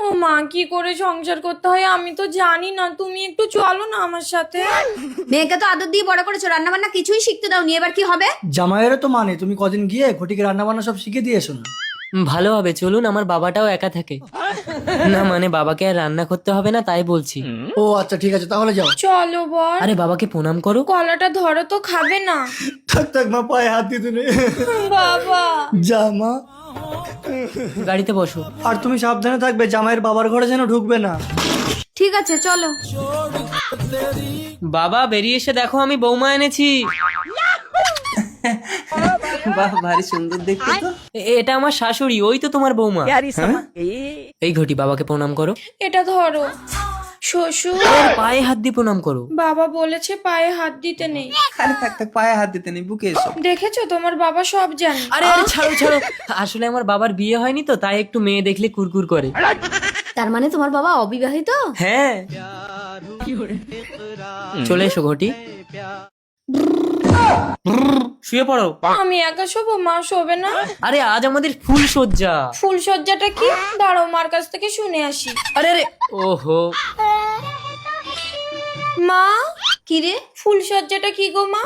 ও মা, কি করে সংসার করতে হয় আমি তো জানি না, তুমি একটু চলো না আমার সাথে। মেয়েকে তো আদর দিয়ে বড় করেছো, রান্না বান্না কিছুই শিখতে দাও নি, এবার কি হবে? জামাইয়েরও তো মানে তুমি কদিন গিয়ে ঘটিকে রান্না বান্না সব শিখে দিয়ে এসো না। ভালো হবে, চলুন, আমার বাবাটাও একা থাকে। না মানে বাবাকে আর রান্না করতে হবে না তাই বলছি। ও আচ্ছা ঠিক আছে তাহলে যাও। চলো বল। আরে বাবাকে প্রণাম করো। কলাটা ধরো তো, খাবে না। থাক থাক মা, পায়ে হাত দিতে নেই। বাবা। যা মা। গাড়িতে বসো। আর তুমি সাবধানে থাকবে, জামাইয়ের বাবার ঘরে যেন ঢুকবে না। ঠিক আছে চলো। বাবা বেরিয়ে এসে দেখো আমি বৌমা এনেছি। বাহ, ভারী সুন্দর দেখতে তো। এটা আমার শাশুড়ি, ওই তো তোমার বৌমা। এই ঘটি, বাবাকে প্রণাম করো। এটা ধরো। শ্বশুর। ওর পায়ে হাত দিয়ে প্রণাম করো। বাবা বলেছে পায়ে হাত দিতে নেই। আরে থাক থাক, পায়ে হাত দিতে নেই, বুকে এসো। দেখেছো, তোমার বাবা সব জানে। আরে আরে ছাড়ো ছাড়ো, আসলে আমার বাবার বিয়ে হয়নি তো, তাই একটু মেয়ে দেখলে কুরকুর করে। তার মানে তোমার বাবা অবিবাহিত? হ্যাঁ। চলে এসো ঘটি, শুয়ে পড়ো। আমি একা শোবো, মা শোবে না। আরে আজ আমাদের ফুল সজ্জা। ফুলসজ্জাটা কি? দাঁড়াও, মার কাছ থেকে শুনে আসি। আরে আরে, ওহো। মা, কি রে? ফুলসজ্জাটা কি গো মা?